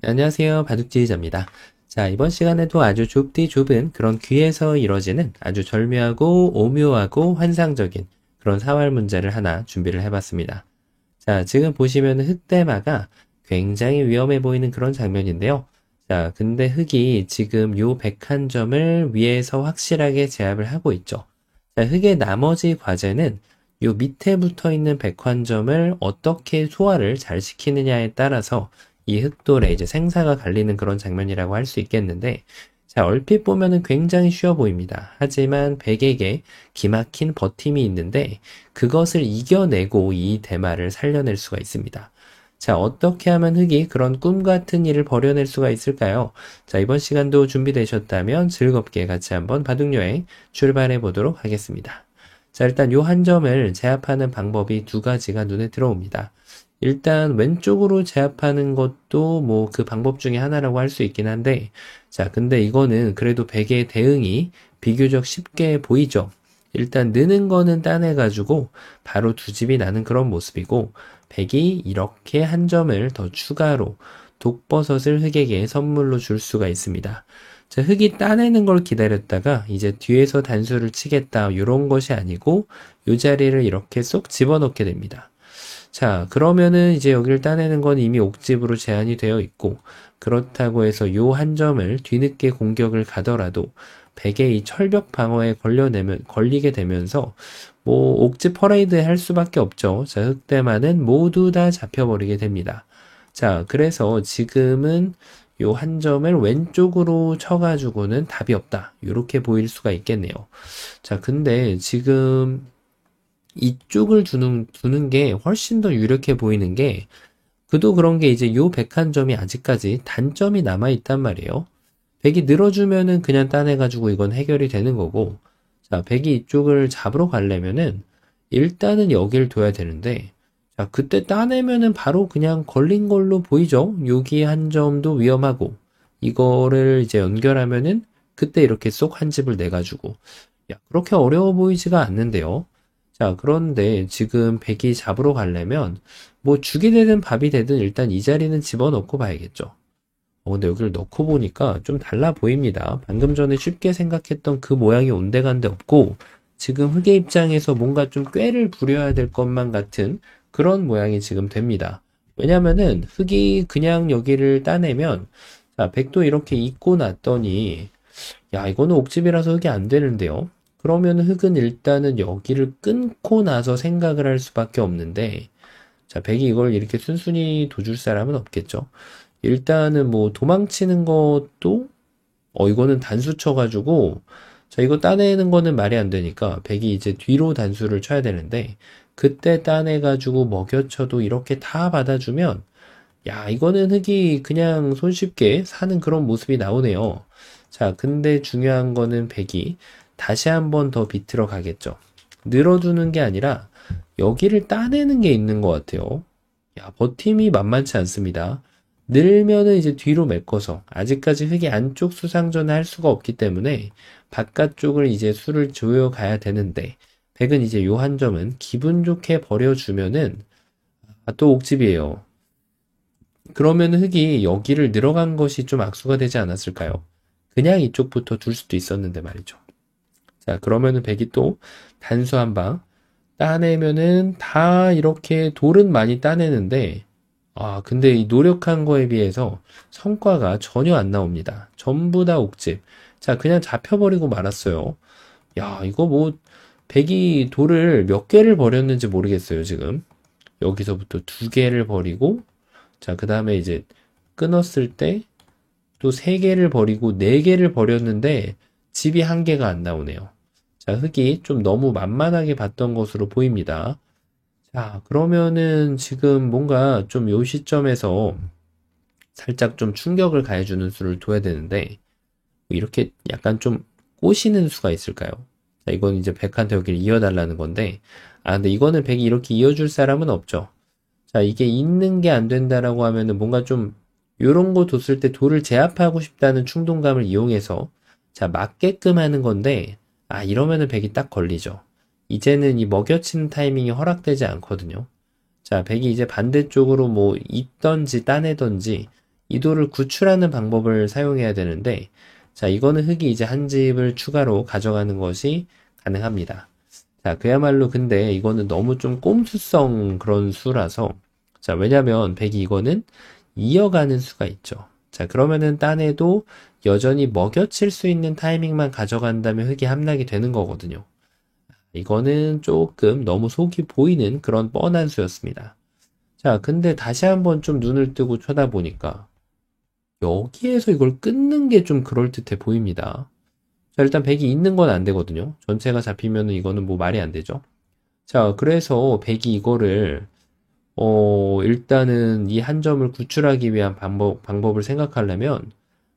안녕하세요. 바둑지휘자입니다. 자, 이번 시간에도 아주 좁디 좁은 그런 귀에서 이뤄지는 아주 절묘하고 오묘하고 환상적인 그런 사활 문제를 하나 준비를 해봤습니다. 자, 지금 보시면 흑대마가 굉장히 위험해 보이는 그런 장면인데요. 자, 근데 흑이 지금 요 101점을 위에서 확실하게 제압을 하고 있죠. 자, 흑의 나머지 과제는 요 밑에 붙어 있는 101점을 어떻게 소화를 잘 시키느냐에 따라서 이 흑돌에 이제 생사가 갈리는 그런 장면이라고 할 수 있겠는데, 자, 얼핏 보면은 굉장히 쉬워 보입니다. 하지만 백에게 기막힌 버팀이 있는데, 그것을 이겨내고 이 대마를 살려낼 수가 있습니다. 자, 어떻게 하면 흑이 그런 꿈 같은 일을 벌여낼 수가 있을까요? 자, 이번 시간도 준비되셨다면 즐겁게 같이 한번 바둑여행 출발해 보도록 하겠습니다. 자, 일단 요 한 점을 제압하는 방법이 두 가지가 눈에 들어옵니다. 일단 왼쪽으로 제압하는 것도 뭐 그 방법 중에 하나라고 할 수 있긴 한데, 자, 근데 이거는 그래도 백의 대응이 비교적 쉽게 보이죠. 일단 느는 거는 따내가지고 바로 두 집이 나는 그런 모습이고, 백이 이렇게 한 점을 더 추가로 독버섯을 흑에게 선물로 줄 수가 있습니다. 자, 흑이 따내는 걸 기다렸다가 이제 뒤에서 단수를 치겠다 이런 것이 아니고 이 자리를 이렇게 쏙 집어넣게 됩니다. 자, 그러면은 이제 여기를 따내는 건 이미 옥집으로 제한이 되어 있고, 그렇다고 해서 요 한 점을 뒤늦게 공격을 가더라도 백의 이 철벽 방어에 걸리게 되면서 뭐 옥집 퍼레이드 할 수밖에 없죠. 자, 흑대만은 모두 다 잡혀버리게 됩니다. 자, 그래서 지금은 요 한 점을 왼쪽으로 쳐가지고는 답이 없다. 이렇게 보일 수가 있겠네요. 자, 근데 지금 이쪽을 두는 게 훨씬 더 유력해 보이는 게, 그도 그런 게 이제 요 101점이 아직까지 단점이 남아있단 말이에요. 백이 늘어주면은 그냥 따내가지고 이건 해결이 되는 거고, 자, 백이 이쪽을 잡으러 가려면은 일단은 여길 둬야 되는데, 자, 그때 따내면은 바로 그냥 걸린 걸로 보이죠? 여기 한 점도 위험하고, 이거를 이제 연결하면은 그때 이렇게 쏙 한 집을 내가지고, 야, 그렇게 어려워 보이지가 않는데요. 자, 그런데 지금 백이 잡으러 가려면 뭐 죽이 되든 밥이 되든 일단 이 자리는 집어넣고 봐야겠죠. 근데 여기를 넣고 보니까 좀 달라 보입니다. 방금 전에 쉽게 생각했던 그 모양이 온데간데 없고 지금 흑의 입장에서 뭔가 좀 꾀를 부려야 될 것만 같은 그런 모양이 지금 됩니다. 왜냐면은 흑이 그냥 여기를 따내면, 자, 백도 이렇게 잊고 났더니, 야, 이거는 옥집이라서 흑이 안 되는데요. 그러면 흑은 일단은 여기를 끊고 나서 생각을 할 수밖에 없는데, 자, 백이 이걸 이렇게 순순히 둬줄 사람은 없겠죠. 일단은 뭐 도망치는 것도, 이거는 단수 쳐가지고, 자, 이거 따내는 거는 말이 안 되니까, 백이 이제 뒤로 단수를 쳐야 되는데, 그때 따내가지고 먹여쳐도 이렇게 다 받아주면, 야, 이거는 흑이 그냥 손쉽게 사는 그런 모습이 나오네요. 자, 근데 중요한 거는 백이 다시 한번 더 비틀어 가겠죠. 늘어두는 게 아니라 여기를 따내는 게 있는 것 같아요. 야, 버팀이 만만치 않습니다. 늘면은 이제 뒤로 메꿔서 아직까지 흑이 안쪽 수상전을 할 수가 없기 때문에 바깥쪽을 이제 수를 조여 가야 되는데 백은 이제 요 한 점은 기분 좋게 버려주면은 또 옥집이에요. 그러면 흑이 여기를 늘어간 것이 좀 악수가 되지 않았을까요? 그냥 이쪽부터 둘 수도 있었는데 말이죠. 자, 그러면은 백이 또 단수 한 방 따내면은 다 이렇게 돌은 많이 따내는데, 근데 이 노력한 거에 비해서 성과가 전혀 안 나옵니다. 전부 다 옥집. 자, 그냥 잡혀버리고 말았어요. 야, 이거 뭐, 백이 돌을 몇 개를 버렸는지 모르겠어요, 지금. 여기서부터 두 개를 버리고, 자, 그 다음에 이제 끊었을 때 또 세 개를 버리고 네 개를 버렸는데 집이 한 개가 안 나오네요. 자, 흑이 좀 너무 만만하게 봤던 것으로 보입니다. 자, 그러면은 지금 뭔가 좀 요 시점에서 살짝 좀 충격을 가해주는 수를 둬야 되는데 이렇게 약간 좀 꼬시는 수가 있을까요? 자, 이건 이제 백한테 여기를 이어달라는 건데, 근데 이거는 백이 이렇게 이어줄 사람은 없죠. 자, 이게 있는 게 안 된다라고 하면은 뭔가 좀 요런 거 뒀을 때 돌을 제압하고 싶다는 충동감을 이용해서 자, 맞게끔 하는 건데, 이러면은 백이 딱 걸리죠. 이제는 이 먹여치는 타이밍이 허락되지 않거든요. 자, 백이 이제 반대쪽으로 뭐 있던지 따내던지 이도를 구출하는 방법을 사용해야 되는데, 자, 이거는 흙이 이제 한 집을 추가로 가져가는 것이 가능합니다. 자, 그야말로 근데 이거는 너무 좀 꼼수성 그런 수라서, 자, 왜냐면 백이 이거는 이어가는 수가 있죠. 자, 그러면은 딴에도 여전히 먹여칠 수 있는 타이밍만 가져간다면 흙이 함락이 되는 거거든요. 이거는 조금 너무 속이 보이는 그런 뻔한 수였습니다. 자, 근데 다시 한번 좀 눈을 뜨고 쳐다보니까 여기에서 이걸 끊는 게 좀 그럴듯해 보입니다. 자, 일단 100이 있는 건 안 되거든요. 전체가 잡히면은 이거는 뭐 말이 안 되죠. 자, 그래서 100이 이거를 일단은 이 한 점을 구출하기 위한 방법을 생각하려면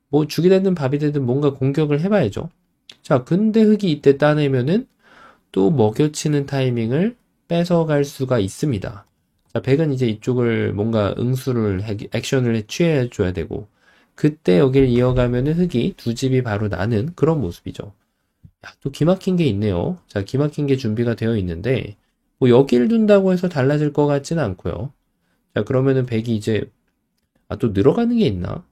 뭐 죽이 되든 밥이 되든 뭔가 공격을 해봐야죠. 자, 근데 흙이 이때 따내면은 또 먹여치는 타이밍을 뺏어갈 수가 있습니다. 자, 백은 이제 이쪽을 뭔가 액션을 취해줘야 되고, 그때 여길 이어가면은 흙이 두 집이 바로 나는 그런 모습이죠. 야, 또 기막힌 게 있네요. 자, 기막힌 게 준비가 되어 있는데, 뭐 여기를 둔다고 해서 달라질 것 같지는 않고요. 자, 그러면은 백이 이제, 또 늘어가는 게 있나?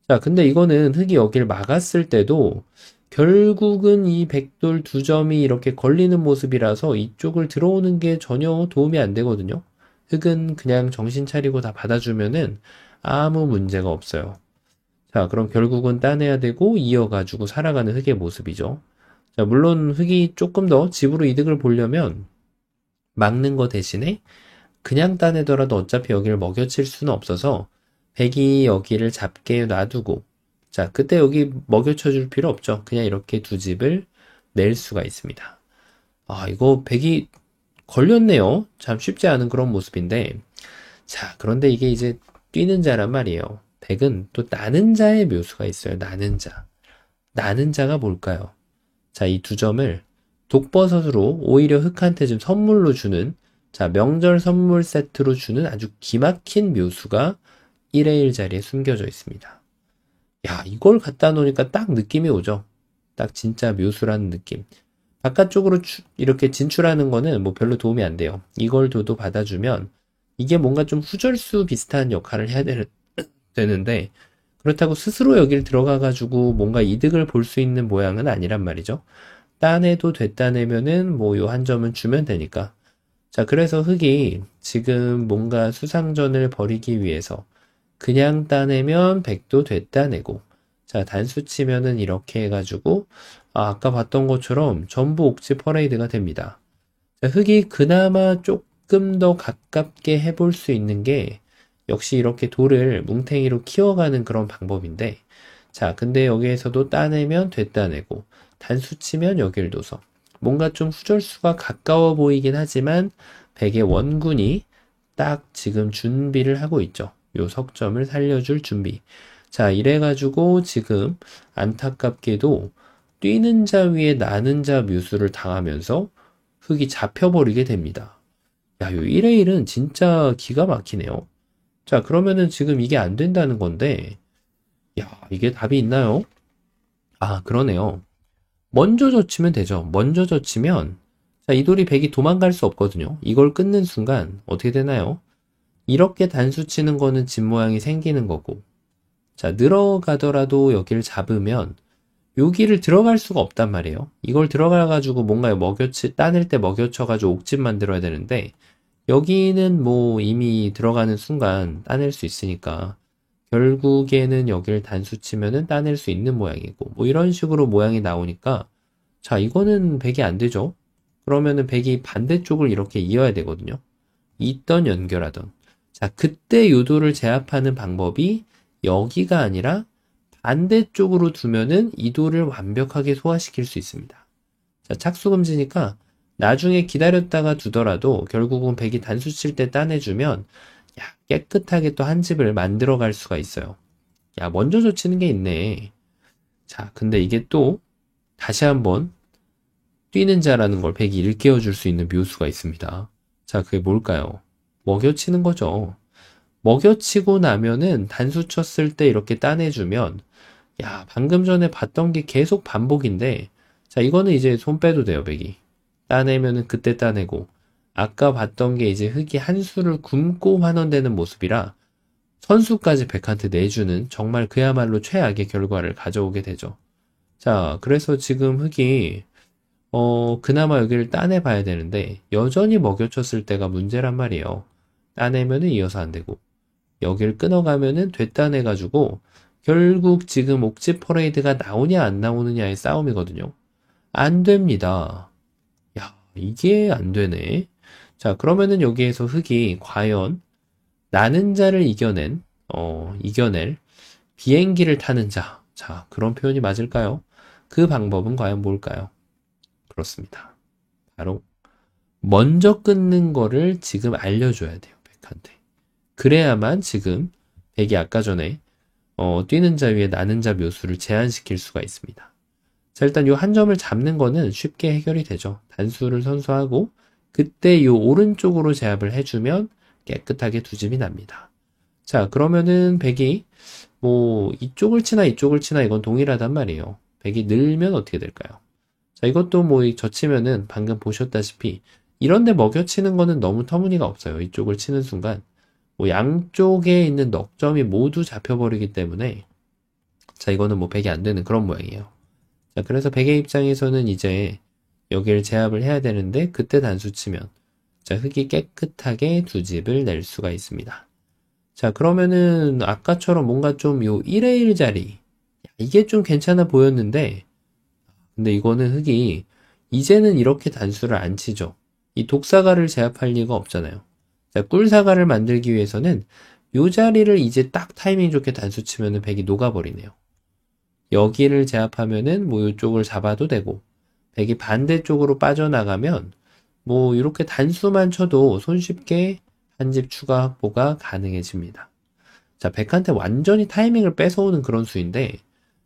자, 근데 이거는 흙이 여길 막았을 때도 결국은 이 백돌 두 점이 이렇게 걸리는 모습이라서 이쪽을 들어오는 게 전혀 도움이 안 되거든요. 흙은 그냥 정신 차리고 다 받아주면은 아무 문제가 없어요. 자, 그럼 결국은 따내야 되고 이어가지고 살아가는 흙의 모습이죠. 자, 물론 흙이 조금 더 집으로 이득을 보려면 막는 거 대신에 그냥 따내더라도 어차피 여기를 먹여칠 수는 없어서 백이 여기를 잡게 놔두고, 자, 그때 여기 먹여쳐줄 필요 없죠. 그냥 이렇게 두 집을 낼 수가 있습니다. 아, 이거 백이 걸렸네요. 참 쉽지 않은 그런 모습인데, 자, 그런데 이게 이제 뛰는 자란 말이에요. 백은 또 나는 자의 묘수가 있어요. 나는 자. 나는 자가 뭘까요? 자, 이 두 점을 독버섯으로 오히려 흑한테 좀 선물로 주는, 자, 명절 선물 세트로 주는 아주 기막힌 묘수가 1의 1 자리에 숨겨져 있습니다. 야, 이걸 갖다 놓으니까 딱 느낌이 오죠. 딱 진짜 묘수라는 느낌. 바깥쪽으로 이렇게 진출하는 거는 뭐 별로 도움이 안 돼요. 이걸 둬도 받아주면 이게 뭔가 좀 후절수 비슷한 역할을 해야 되는데, 그렇다고 스스로 여길 들어가가지고 뭔가 이득을 볼 수 있는 모양은 아니란 말이죠. 따내도 됐다내면은 뭐 요 한 점은 주면 되니까. 자, 그래서 흙이 지금 뭔가 수상전을 벌이기 위해서 그냥 따내면 100도 됐다내고, 자, 단수 치면은 이렇게 해가지고, 아까 봤던 것처럼 전부 옥지 퍼레이드가 됩니다. 자, 흙이 그나마 조금 더 가깝게 해볼 수 있는 게 역시 이렇게 돌을 뭉탱이로 키워가는 그런 방법인데, 자, 근데 여기에서도 따내면 됐다내고, 단수 치면 여길 둬서 뭔가 좀 후절수가 가까워 보이긴 하지만 백의 원군이 딱 지금 준비를 하고 있죠. 요 석점을 살려줄 준비. 자, 이래가지고 지금 안타깝게도 뛰는 자 위에 나는 자 묘수를 당하면서 흙이 잡혀버리게 됩니다. 야, 요 1의 1은 진짜 기가 막히네요. 자, 그러면은 지금 이게 안 된다는 건데, 야, 이게 답이 있나요? 아, 그러네요. 먼저 젖히면 되죠. 먼저 젖히면, 자, 이 돌이 백이 도망갈 수 없거든요. 이걸 끊는 순간, 어떻게 되나요? 이렇게 단수 치는 거는 집 모양이 생기는 거고, 자, 늘어가더라도 여기를 잡으면, 여기를 들어갈 수가 없단 말이에요. 이걸 들어가가지고 뭔가 따낼 때 먹여쳐가지고 옥집 만들어야 되는데, 여기는 뭐 이미 들어가는 순간 따낼 수 있으니까, 결국에는 여기를 단수 치면은 따낼 수 있는 모양이고, 뭐 이런 식으로 모양이 나오니까, 자, 이거는 백이 안 되죠. 그러면은 백이 반대쪽을 이렇게 이어야 되거든요. 있던 연결하던. 자, 그때 요도를 제압하는 방법이 여기가 아니라 반대쪽으로 두면은 이 돌을 완벽하게 소화시킬 수 있습니다. 자, 착수금지니까 나중에 기다렸다가 두더라도 결국은 백이 단수 칠 때 따내주면 야, 깨끗하게 또 한 집을 만들어 갈 수가 있어요. 야, 먼저 젖히는 게 있네. 자, 근데 이게 또 다시 한번 뛰는 자라는 걸 백이 일깨워 줄 수 있는 묘수가 있습니다. 자, 그게 뭘까요? 먹여치는 거죠. 먹여치고 나면은 단수 쳤을 때 이렇게 따내주면 야, 방금 전에 봤던 게 계속 반복인데 자, 이거는 이제 손 빼도 돼요, 백이. 따내면은 그때 따내고 아까 봤던 게 이제 흙이 한 수를 굶고 환원되는 모습이라 선수까지 백한테 내주는 정말 그야말로 최악의 결과를 가져오게 되죠. 자, 그래서 지금 흙이 그나마 여기를 따내봐야 되는데 여전히 먹여쳤을 때가 문제란 말이에요. 따내면은 이어서 안 되고 여기를 끊어가면은 됐다내가지고 결국 지금 옥지 퍼레이드가 나오냐 안 나오느냐의 싸움이거든요. 안 됩니다. 야, 이게 안 되네. 자, 그러면은 여기에서 흙이 과연 나는 자를 이겨낼 비행기를 타는 자. 자, 그런 표현이 맞을까요? 그 방법은 과연 뭘까요? 그렇습니다. 바로 먼저 끊는 거를 지금 알려줘야 돼요. 백한테. 그래야만 지금 백이 아까 전에 뛰는 자 위에 나는 자 묘수를 제한시킬 수가 있습니다. 자, 일단 이 한 점을 잡는 거는 쉽게 해결이 되죠. 단수를 선수하고 그때 이 오른쪽으로 제압을 해주면 깨끗하게 두 집이 납니다. 자, 그러면은 백이 뭐 이쪽을 치나 이쪽을 치나 이건 동일하단 말이에요. 백이 늘면 어떻게 될까요? 자, 이것도 뭐 젖히면은 방금 보셨다시피 이런데 먹여치는 거는 너무 터무니가 없어요. 이쪽을 치는 순간 뭐 양쪽에 있는 넉점이 모두 잡혀버리기 때문에 자, 이거는 뭐 백이 안 되는 그런 모양이에요. 자, 그래서 백의 입장에서는 이제 여기를 제압을 해야 되는데 그때 단수 치면 자, 흙이 깨끗하게 두 집을 낼 수가 있습니다. 자, 그러면은 아까처럼 뭔가 좀 요 1의 1 자리 이게 좀 괜찮아 보였는데 근데 이거는 흙이 이제는 이렇게 단수를 안 치죠. 이 독사가를 제압할 리가 없잖아요. 자, 꿀사가를 만들기 위해서는 요 자리를 이제 딱 타이밍 좋게 단수 치면은 백이 녹아버리네요. 여기를 제압하면은 뭐 이쪽을 잡아도 되고 백이 반대쪽으로 빠져나가면 뭐 이렇게 단수만 쳐도 손쉽게 한 집 추가 확보가 가능해집니다. 자, 백한테 완전히 타이밍을 뺏어오는 그런 수인데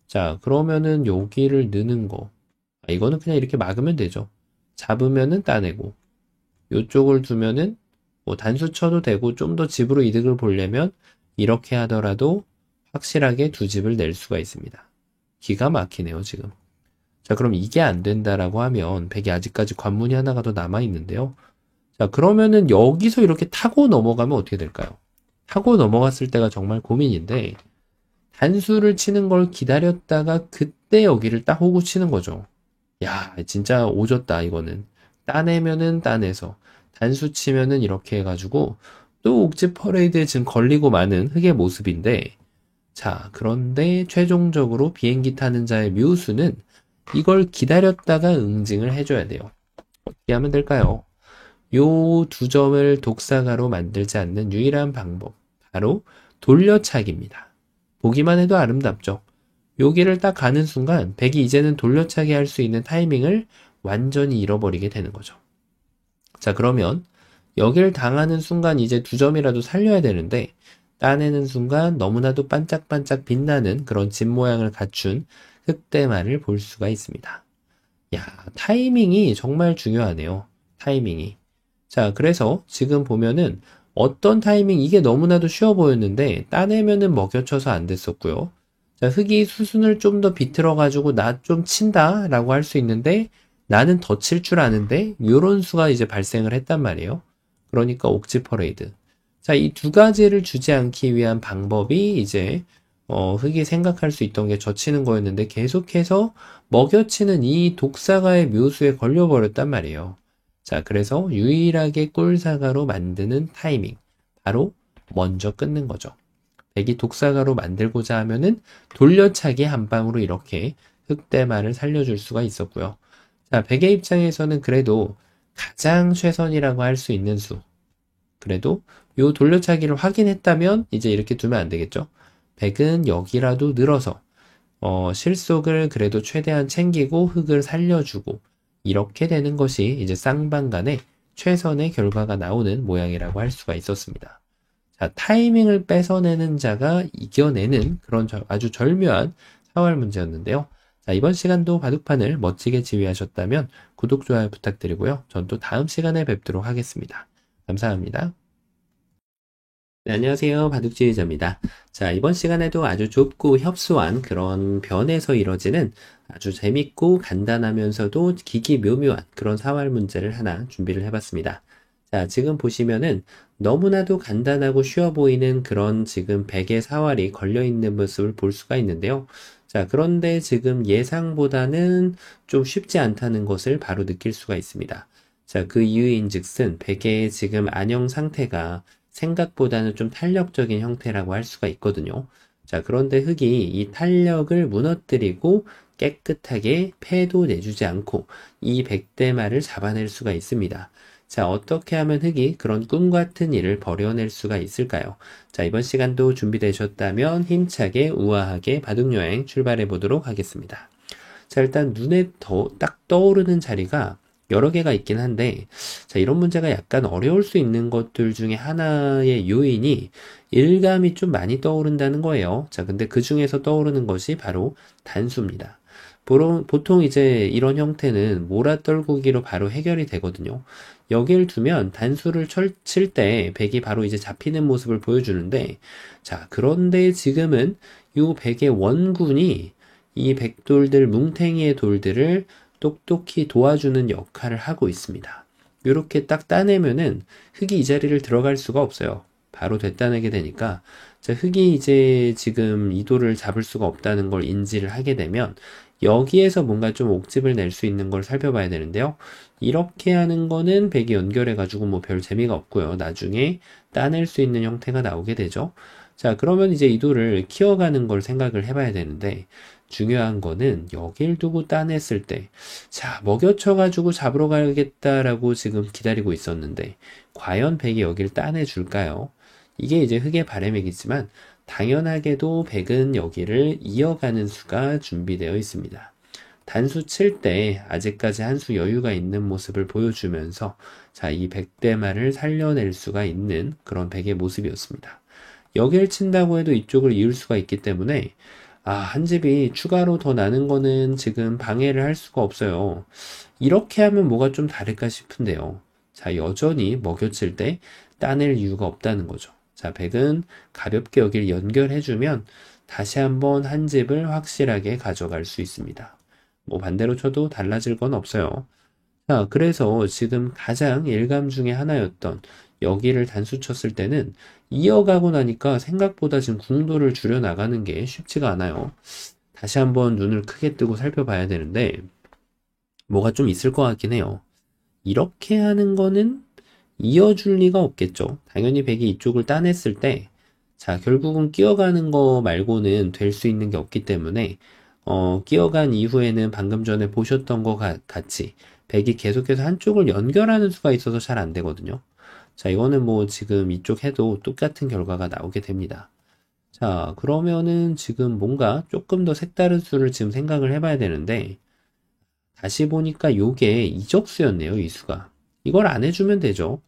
자, 그러면은 여기를 느는 거 이거는 그냥 이렇게 막으면 되죠. 잡으면은 따내고 요쪽을 두면은 뭐 단수 쳐도 되고 좀 더 집으로 이득을 보려면 이렇게 하더라도 확실하게 두 집을 낼 수가 있습니다. 기가 막히네요, 지금. 자, 그럼 이게 안 된다라고 하면 백이 아직까지 관문이 하나가 더 남아 있는데요. 자, 그러면은 여기서 이렇게 타고 넘어가면 어떻게 될까요? 타고 넘어갔을 때가 정말 고민인데 단수를 치는 걸 기다렸다가 그때 여기를 딱 호구 치는 거죠. 야, 진짜 오졌다 이거는. 따내면은 따내서 단수 치면은 이렇게 해가지고 또 옥지 퍼레이드에 지금 걸리고 마는 흙의 모습인데 자, 그런데 최종적으로 비행기 타는 자의 묘수는 이걸 기다렸다가 응징을 해줘야 돼요. 어떻게 하면 될까요? 요 두 점을 독사가로 만들지 않는 유일한 방법 바로 돌려차기입니다. 보기만 해도 아름답죠. 여기를 딱 가는 순간 백이 이제는 돌려차기 할 수 있는 타이밍을 완전히 잃어버리게 되는 거죠. 자, 그러면 여기를 당하는 순간 이제 두 점이라도 살려야 되는데 따내는 순간 너무나도 반짝반짝 빛나는 그런 집 모양을 갖춘 흑대마를 볼 수가 있습니다. 야, 타이밍이 정말 중요하네요. 타이밍이. 자, 그래서 지금 보면은 어떤 타이밍 이게 너무나도 쉬워 보였는데 따내면은 먹여쳐서 안 됐었고요. 자, 흙이 수순을 좀 더 비틀어가지고 나 좀 친다 라고 할 수 있는데 나는 더 칠 줄 아는데 요런 수가 이제 발생을 했단 말이에요. 그러니까 옥지 퍼레이드. 자, 이 두 가지를 주지 않기 위한 방법이 이제 흙이 생각할 수 있던 게 젖히는 거였는데 계속해서 먹여치는 이 독사가의 묘수에 걸려버렸단 말이에요. 자, 그래서 유일하게 꿀사가로 만드는 타이밍 바로 먼저 끊는 거죠. 백이 독사가로 만들고자 하면은 돌려차기 한 방으로 이렇게 흑대마를 살려줄 수가 있었고요. 자, 백의 입장에서는 그래도 가장 최선이라고 할 수 있는 수. 그래도 요 돌려차기를 확인했다면 이제 이렇게 두면 안 되겠죠. 백은 여기라도 늘어서 실속을 그래도 최대한 챙기고 흙을 살려주고 이렇게 되는 것이 이제 쌍방간에 최선의 결과가 나오는 모양이라고 할 수가 있었습니다. 자, 타이밍을 뺏어내는 자가 이겨내는 그런 아주 절묘한 사활 문제였는데요. 자, 이번 시간도 바둑판을 멋지게 지휘하셨다면 구독, 좋아요 부탁드리고요. 전 또 다음 시간에 뵙도록 하겠습니다. 감사합니다. 네, 안녕하세요. 바둑지휘자입니다. 자, 이번 시간에도 아주 좁고 협소한 그런 변에서 이뤄지는 아주 재밌고 간단하면서도 기기묘묘한 그런 사활 문제를 하나 준비를 해봤습니다. 자, 지금 보시면은 너무나도 간단하고 쉬워 보이는 그런 지금 베개 사활이 걸려 있는 모습을 볼 수가 있는데요. 자, 그런데 지금 예상보다는 좀 쉽지 않다는 것을 바로 느낄 수가 있습니다. 자, 그 이유인즉슨 베개의 지금 안형 상태가 생각보다는 좀 탄력적인 형태라고 할 수가 있거든요. 자, 그런데 흙이 이 탄력을 무너뜨리고 깨끗하게 폐도 내주지 않고 이 백대마를 잡아낼 수가 있습니다. 자, 어떻게 하면 흙이 그런 꿈 같은 일을 벌여낼 수가 있을까요? 자, 이번 시간도 준비되셨다면 힘차게 우아하게 바둑여행 출발해 보도록 하겠습니다. 자, 일단 눈에 딱 떠오르는 자리가 여러 개가 있긴 한데, 자, 이런 문제가 약간 어려울 수 있는 것들 중에 하나의 요인이 일감이 좀 많이 떠오른다는 거예요. 자, 근데 그 중에서 떠오르는 것이 바로 단수입니다. 보통 이제 이런 형태는 몰아떨구기로 바로 해결이 되거든요. 여기를 두면 단수를 칠 때 백이 바로 이제 잡히는 모습을 보여주는데, 자, 그런데 지금은 이 백의 원군이 이 백돌들, 뭉탱이의 돌들을 똑똑히 도와주는 역할을 하고 있습니다. 이렇게 딱 따내면은 흙이 이 자리를 들어갈 수가 없어요. 바로 되따내게 되니까, 자, 흙이 이제 지금 이 돌을 잡을 수가 없다는 걸 인지를 하게 되면 여기에서 뭔가 좀 옥집을 낼 수 있는 걸 살펴봐야 되는데요. 이렇게 하는 거는 백이 연결해가지고 뭐 별 재미가 없고요. 나중에 따낼 수 있는 형태가 나오게 되죠. 자, 그러면 이제 이 돌을 키워가는 걸 생각을 해봐야 되는데, 중요한 거는 여길 두고 따냈을 때, 자, 먹여쳐가지고 잡으러 가겠다라고 지금 기다리고 있었는데, 과연 백이 여길 따내줄까요? 이게 이제 흙의 바람이겠지만, 당연하게도 백은 여기를 이어가는 수가 준비되어 있습니다. 단수 칠 때 아직까지 한 수 여유가 있는 모습을 보여주면서 자, 이 백대마를 살려낼 수가 있는 그런 백의 모습이었습니다. 여기를 친다고 해도 이쪽을 이을 수가 있기 때문에 한 집이 추가로 더 나는 거는 지금 방해를 할 수가 없어요. 이렇게 하면 뭐가 좀 다를까 싶은데요. 자, 여전히 먹여칠 때 따낼 이유가 없다는 거죠. 자, 백은 가볍게 여기를 연결해주면 다시 한번 한 집을 확실하게 가져갈 수 있습니다. 뭐 반대로 쳐도 달라질 건 없어요. 자, 그래서 지금 가장 일감 중에 하나였던 여기를 단수 쳤을 때는 이어가고 나니까 생각보다 지금 궁도를 줄여 나가는 게 쉽지가 않아요. 다시 한번 눈을 크게 뜨고 살펴봐야 되는데 뭐가 좀 있을 것 같긴 해요. 이렇게 하는 거는 이어줄 리가 없겠죠. 당연히 백이 이쪽을 따냈을 때, 자, 결국은 끼어가는 거 말고는 될 수 있는 게 없기 때문에, 끼어간 이후에는 방금 전에 보셨던 것 같이, 백이 계속해서 한쪽을 연결하는 수가 있어서 잘 안 되거든요. 자, 이거는 뭐 지금 이쪽 해도 똑같은 결과가 나오게 됩니다. 자, 그러면은 지금 뭔가 조금 더 색다른 수를 지금 생각을 해봐야 되는데, 다시 보니까 요게 이적수였네요, 이 수가. 이걸 안 해주면 되죠.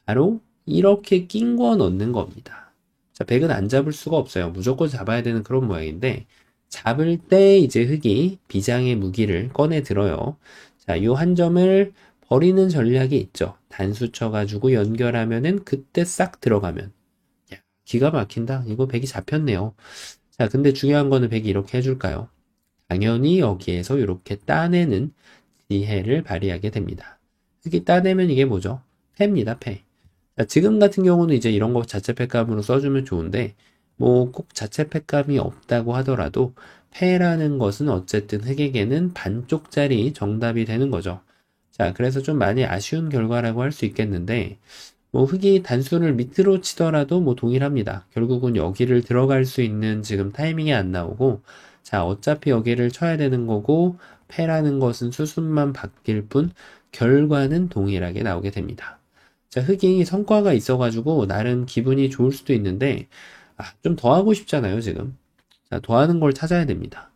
바로 이렇게 낀 거 넣는 겁니다. 자, 백은 안 잡을 수가 없어요. 무조건 잡아야 되는 그런 모양인데, 잡을 때 이제 흙이 비장의 무기를 꺼내 들어요. 자, 요 한 점을 버리는 전략이 있죠. 단수 쳐가지고 연결하면은 그때 싹 들어가면. 야, 기가 막힌다. 이거 백이 잡혔네요. 자, 근데 중요한 거는 백이 이렇게 해줄까요? 당연히 여기에서 이렇게 따내는 지혜를 발휘하게 됩니다. 흙이 따내면 이게 뭐죠? 패입니다, 패. 자, 지금 같은 경우는 이제 이런 거 자체 팩감으로 써주면 좋은데, 뭐 꼭 자체 팩감이 없다고 하더라도, 패라는 것은 어쨌든 흙에게는 반쪽짜리 정답이 되는 거죠. 자, 그래서 좀 많이 아쉬운 결과라고 할 수 있겠는데, 뭐 흙이 단수를 밑으로 치더라도 뭐 동일합니다. 결국은 여기를 들어갈 수 있는 지금 타이밍이 안 나오고, 자, 어차피 여기를 쳐야 되는 거고, 패라는 것은 수순만 바뀔 뿐, 결과는 동일하게 나오게 됩니다. 자, 흙이 성과가 있어가지고 나름 기분이 좋을 수도 있는데, 좀 더 하고 싶잖아요, 지금. 자, 더 하는 걸 찾아야 됩니다.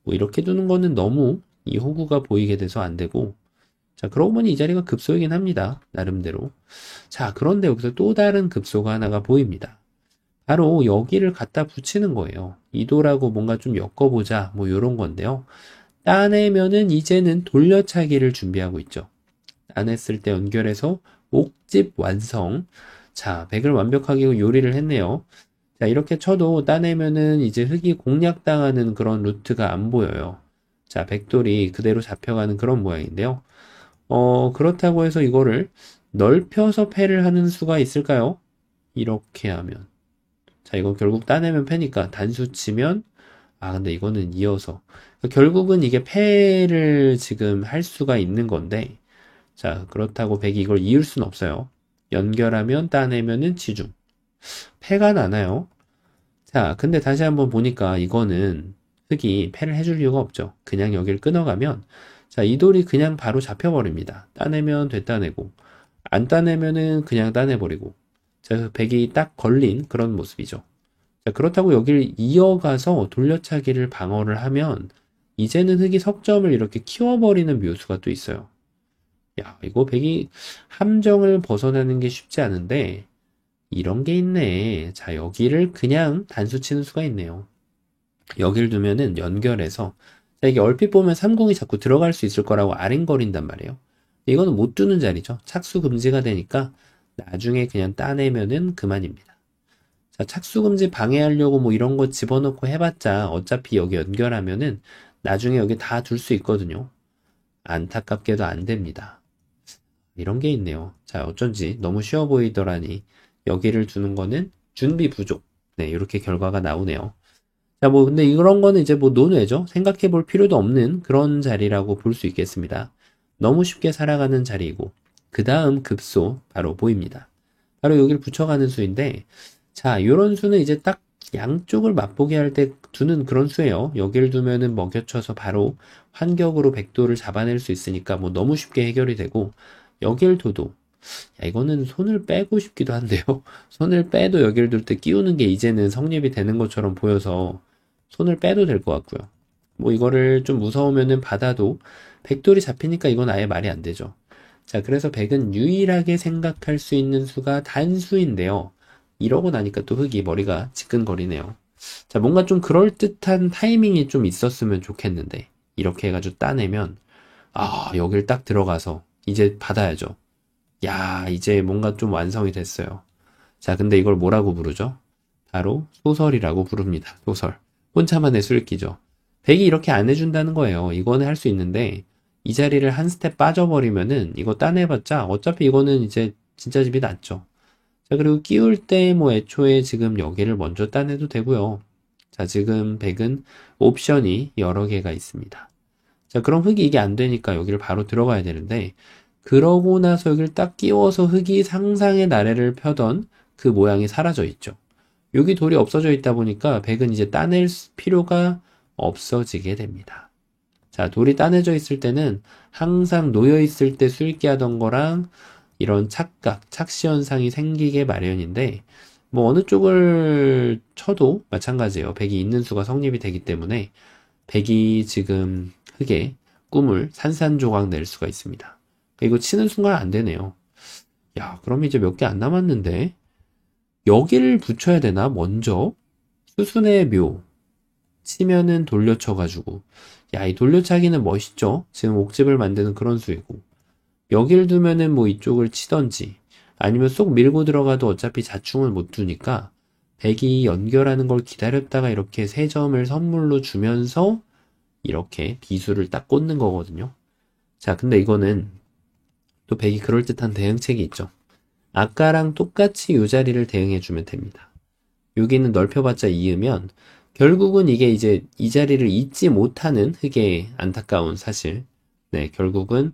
뭐 이렇게 두는 거는 너무 이 호구가 보이게 돼서 안 되고, 자, 그러고 보니 이 자리가 급소이긴 합니다. 나름대로. 자, 그런데 여기서 또 다른 급소가 하나가 보입니다. 바로 여기를 갖다 붙이는 거예요. 이도라고 뭔가 좀 엮어보자, 뭐 요런 건데요. 따내면은 이제는 돌려차기를 준비하고 있죠. 따냈을 때 연결해서 옥집 완성. 자, 백을 완벽하게 요리를 했네요. 자, 이렇게 쳐도 따내면은 이제 흙이 공략당하는 그런 루트가 안 보여요. 자, 백돌이 그대로 잡혀가는 그런 모양인데요. 그렇다고 해서 이거를 넓혀서 패를 하는 수가 있을까요? 이렇게 하면. 자, 이거 결국 따내면 패니까 단수 치면, 근데 이거는 이어서. 결국은 이게 패를 지금 할 수가 있는 건데, 자, 그렇다고 백이 이걸 이을 수는 없어요. 연결하면 따내면은 지중. 패가 나나요? 자, 근데 다시 한번 보니까 이거는 흑이 패를 해줄 이유가 없죠. 그냥 여길 끊어가면, 자, 이 돌이 그냥 바로 잡혀버립니다. 따내면 됐다내고, 안 따내면은 그냥 따내버리고. 자, 백이 딱 걸린 그런 모습이죠. 자, 그렇다고 여기를 이어가서 돌려차기를 방어를 하면, 이제는 흑이 석점을 이렇게 키워버리는 묘수가 또 있어요. 야, 이거 백이 함정을 벗어나는 게 쉽지 않은데, 이런 게 있네. 자, 여기를 그냥 단수 치는 수가 있네요. 여기를 두면은 연결해서, 자, 이게 얼핏 보면 삼궁이 자꾸 들어갈 수 있을 거라고 아른거린단 말이에요. 이거는 못 두는 자리죠. 착수 금지가 되니까 나중에 그냥 따내면은 그만입니다. 자, 착수 금지 방해하려고 뭐 이런 거 집어넣고 해봤자 어차피 여기 연결하면은 나중에 여기 다 둘 수 있거든요. 안타깝게도 안 됩니다. 이런 게 있네요. 자, 어쩐지 너무 쉬워 보이더라니 여기를 두는 거는 준비 부족. 네, 이렇게 결과가 나오네요. 자, 뭐 근데 이런 거는 이제 뭐 논외죠. 생각해 볼 필요도 없는 그런 자리라고 볼 수 있겠습니다. 너무 쉽게 살아가는 자리이고 그 다음 급소 바로 보입니다. 바로 여기를 붙여가는 수인데, 자, 요런 수는 이제 딱 양쪽을 맛보게 할 때 두는 그런 수예요. 여기를 두면은 먹여쳐서 바로 환격으로 백도를 잡아낼 수 있으니까 뭐 너무 쉽게 해결이 되고, 여기를 둬도, 야, 이거는 손을 빼고 싶기도 한데요. 손을 빼도 여기를 둘 때 끼우는 게 이제는 성립이 되는 것처럼 보여서 손을 빼도 될 것 같고요. 뭐 이거를 좀 무서우면은 받아도 백돌이 잡히니까 이건 아예 말이 안 되죠. 자, 그래서 백은 유일하게 생각할 수 있는 수가 단수인데요. 이러고 나니까 또 흑이 머리가 지끈거리네요. 자, 뭔가 좀 그럴듯한 타이밍이 좀 있었으면 좋겠는데, 이렇게 해가지고 따내면, 여길 딱 들어가서, 이제 받아야죠. 야, 이제 뭔가 좀 완성이 됐어요. 자, 근데 이걸 뭐라고 부르죠? 바로 소설이라고 부릅니다. 소설. 혼자만의 술기죠. 백이 이렇게 안 해준다는 거예요. 이거는 할 수 있는데, 이 자리를 한 스텝 빠져버리면은, 이거 따내봤자, 어차피 이거는 이제 진짜 집이 낫죠. 자, 그리고 끼울 때 뭐 애초에 지금 여기를 먼저 따내도 되고요. 자, 지금 백은 옵션이 여러 개가 있습니다. 자, 그럼 흑이 이게 안 되니까 여기를 바로 들어가야 되는데, 그러고 나서 여기를 딱 끼워서 흑이 상상의 나래를 펴던 그 모양이 사라져 있죠. 여기 돌이 없어져 있다 보니까 백은 이제 따낼 필요가 없어지게 됩니다. 자, 돌이 따내져 있을 때는 항상 놓여 있을 때 수익기 하던 거랑 이런 착각, 착시 현상이 생기게 마련인데, 뭐 어느 쪽을 쳐도 마찬가지예요. 백이 있는 수가 성립이 되기 때문에 백이 지금 흑의 꿈을 산산조각 낼 수가 있습니다. 이거 치는 순간 안 되네요. 야, 그럼 이제 몇 개 안 남았는데 여기를 붙여야 되나? 먼저 수순의 묘 치면은 돌려쳐가지고, 야, 이 돌려차기는 멋있죠? 지금 옥집을 만드는 그런 수이고, 여기를 두면은 뭐 이쪽을 치던지 아니면 쏙 밀고 들어가도 어차피 자충을 못 두니까 백이 연결하는 걸 기다렸다가 이렇게 세 점을 선물로 주면서 이렇게 비수를 딱 꽂는 거거든요. 자, 근데 이거는 또 백이 그럴듯한 대응책이 있죠. 아까랑 똑같이 이 자리를 대응해주면 됩니다. 여기는 넓혀봤자 이으면 결국은 이게 이제 이 자리를 잇지 못하는 흑의 안타까운 사실. 네, 결국은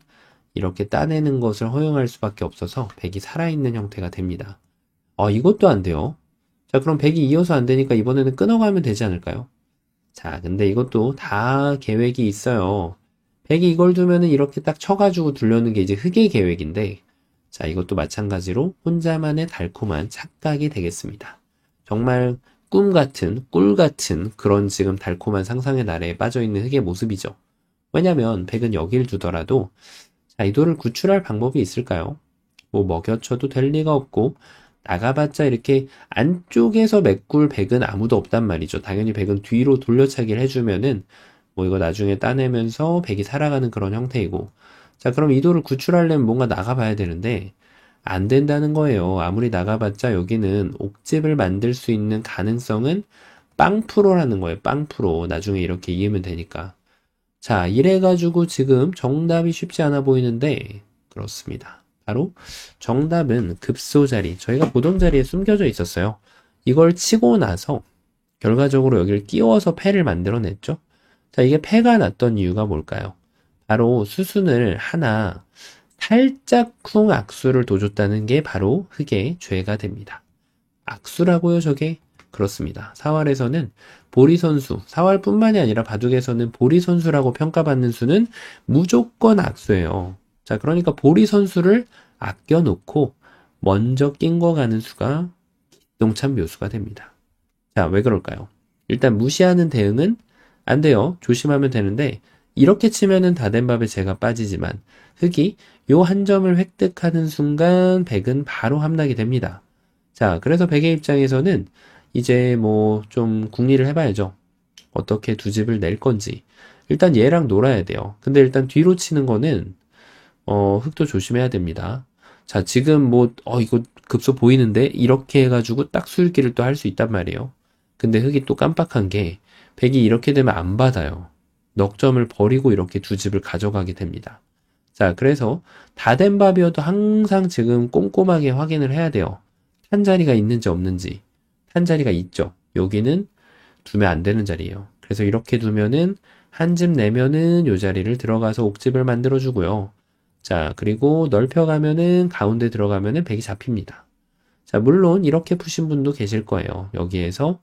이렇게 따내는 것을 허용할 수밖에 없어서 백이 살아있는 형태가 됩니다. 이것도 안 돼요. 자, 그럼 백이 이어서 안 되니까 이번에는 끊어가면 되지 않을까요? 자, 근데 이것도 다 계획이 있어요. 백이 이걸 두면은 이렇게 딱 쳐가지고 두려는 게 이제 흑의 계획인데, 자, 이것도 마찬가지로 혼자만의 달콤한 착각이 되겠습니다. 정말 꿈 같은, 꿀 같은 그런 지금 달콤한 상상의 나래에 빠져있는 흑의 모습이죠. 왜냐면 백은 여길 두더라도, 자, 이 돌을 구출할 방법이 있을까요? 뭐 먹여쳐도 될 리가 없고, 나가봤자 이렇게 안쪽에서 메꿀 백은 아무도 없단 말이죠. 당연히 백은 뒤로 돌려차기를 해주면은 뭐 이거 나중에 따내면서 백이 살아가는 그런 형태이고, 자, 그럼 이 돌을 구출하려면 뭔가 나가봐야 되는데 안 된다는 거예요. 아무리 나가봤자 여기는 옥집을 만들 수 있는 가능성은 빵프로라는 거예요. 빵프로. 나중에 이렇게 이으면 되니까. 자, 이래가지고 지금 정답이 쉽지 않아 보이는데 그렇습니다. 바로 바로 정답은 급소자리, 저희가 보던 자리에 숨겨져 있었어요. 이걸 치고 나서 결과적으로 여기를 끼워서 패를 만들어냈죠. 자, 이게 패가 났던 이유가 뭘까요? 바로 수순을 하나 살짝 쿵 악수를 둬줬다는 게 바로 흑의 죄가 됩니다. 악수라고요, 저게? 그렇습니다. 사활에서는 보리 선수, 사활뿐만이 아니라 바둑에서는 보리 선수라고 평가받는 수는 무조건 악수예요. 자, 그러니까 보리 선수를 아껴놓고 먼저 낀 거 가는 수가 기동찬 묘수가 됩니다. 자, 왜 그럴까요? 일단 무시하는 대응은 안 돼요. 조심하면 되는데 이렇게 치면은 다 된 밥에 제가 빠지지만 흑이 요 한 점을 획득하는 순간 백은 바로 함락이 됩니다. 자, 그래서 백의 입장에서는 이제 뭐 좀 궁리를 해봐야죠. 어떻게 두 집을 낼 건지. 일단 얘랑 놀아야 돼요. 근데 일단 뒤로 치는 거는 흑도 조심해야 됩니다. 자, 지금 뭐 이거 급소 보이는데 이렇게 해가지고 딱 수일기를 또 할 수 있단 말이에요. 근데 흑이 또 깜빡한 게 백이 이렇게 되면 안 받아요. 넉 점을 버리고 이렇게 두 집을 가져가게 됩니다. 자, 그래서 다 된 밥이어도 항상 지금 꼼꼼하게 확인을 해야 돼요. 탄 자리가 있는지 없는지. 탄 자리가 있죠. 여기는 두면 안 되는 자리예요. 그래서 이렇게 두면은 한 집 내면은 요 자리를 들어가서 옥집을 만들어 주고요. 자, 그리고 넓혀가면은 가운데 들어가면은 백이 잡힙니다. 자, 물론 이렇게 푸신 분도 계실 거예요. 여기에서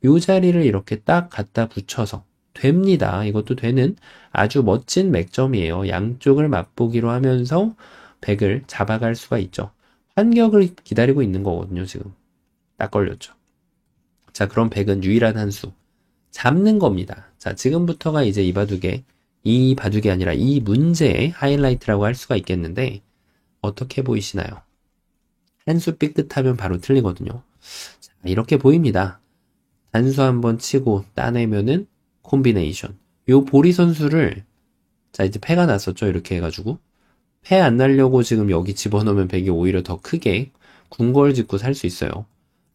요 자리를 이렇게 딱 갖다 붙여서 됩니다. 이것도 되는 아주 멋진 맥점이에요. 양쪽을 맛보기로 하면서 백을 잡아갈 수가 있죠. 환격을 기다리고 있는 거거든요, 지금. 딱 걸렸죠. 자, 그럼 백은 유일한 한 수. 잡는 겁니다. 자, 지금부터가 이제 이 바둑이 아니라 이 문제의 하이라이트라고 할 수가 있겠는데, 어떻게 보이시나요? 한 수 삐끗하면 바로 틀리거든요. 자, 이렇게 보입니다. 단수 한번 치고 따내면은 콤비네이션. 요 보리 선수를, 자, 이제 패가 났었죠. 이렇게 해가지고. 패 안 날려고 지금 여기 집어넣으면 백이 오히려 더 크게 궁궐 짓고 살 수 있어요.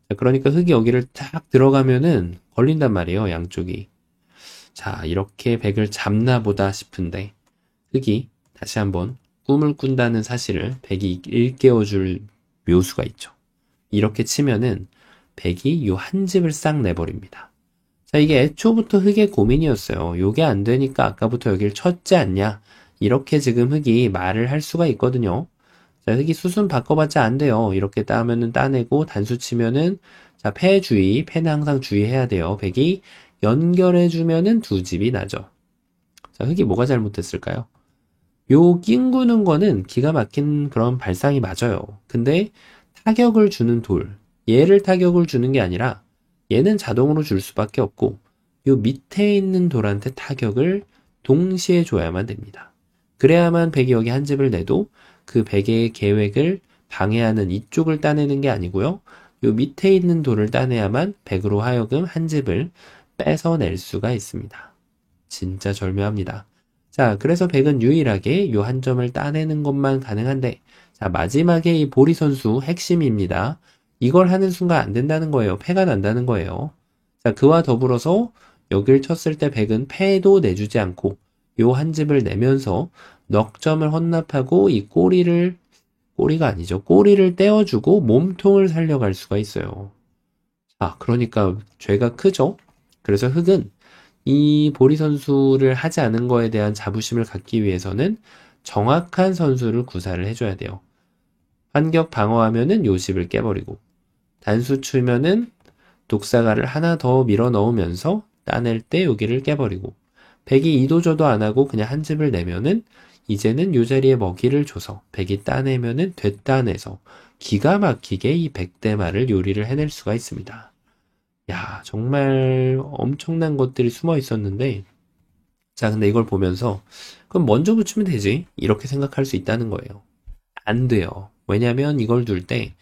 자, 그러니까 흑이 여기를 딱 들어가면은 걸린단 말이에요. 양쪽이. 자, 이렇게 백을 잡나 보다 싶은데 흑이 다시 한번 꿈을 꾼다는 사실을 백이 일깨워줄 묘수가 있죠. 이렇게 치면은 백이 요 한 집을 싹 내버립니다. 자, 이게 애초부터 흑의 고민이었어요. 요게 안 되니까 아까부터 여기를 쳤지 않냐. 이렇게 지금 흑이 말을 할 수가 있거든요. 자, 흑이 수순 바꿔봤자 안 돼요. 이렇게 따면은 따내고 단수 치면은 자, 패는 항상 주의해야 돼요. 백이 연결해주면은 두 집이 나죠. 자, 흑이 뭐가 잘못했을까요? 요 낑구는 거는 기가 막힌 그런 발상이 맞아요. 근데 타격을 주는 돌, 얘를 타격을 주는 게 아니라 얘는 자동으로 줄 수밖에 없고 요 밑에 있는 돌한테 타격을 동시에 줘야만 됩니다. 그래야만 백이 여기 한 집을 내도 그 백의 계획을 방해하는 이쪽을 따내는 게 아니고요. 요 밑에 있는 돌을 따내야만 백으로 하여금 한 집을 뺏어낼 수가 있습니다. 진짜 절묘합니다. 자, 그래서 백은 유일하게 요 한 점을 따내는 것만 가능한데, 자, 마지막에 이 보리 선수 핵심입니다. 이걸 하는 순간 안 된다는 거예요. 패가 난다는 거예요. 자, 그와 더불어서 여길 쳤을 때 백은 패도 내주지 않고 요 한 집을 내면서 넉 점을 헌납하고 이 꼬리가 아니죠. 꼬리를 떼어주고 몸통을 살려갈 수가 있어요. 아, 그러니까 죄가 크죠? 그래서 흑은 이 보리 선수를 하지 않은 거에 대한 자부심을 갖기 위해서는 정확한 선수를 구사를 해줘야 돼요. 환격 방어하면은 요 집을 깨버리고 단수 추면은 독사가를 하나 더 밀어 넣으면서 따낼 때 여기를 깨버리고 백이 이도저도 안 하고 그냥 한 집을 내면은 이제는 요 자리에 먹이를 줘서 백이 따내면은 되따내서 기가 막히게 이 백대마를 요리를 해낼 수가 있습니다. 야, 정말 엄청난 것들이 숨어 있었는데, 자, 근데 이걸 보면서 그럼 먼저 붙이면 되지 이렇게 생각할 수 있다는 거예요. 안 돼요. 왜냐면 이걸 둘 때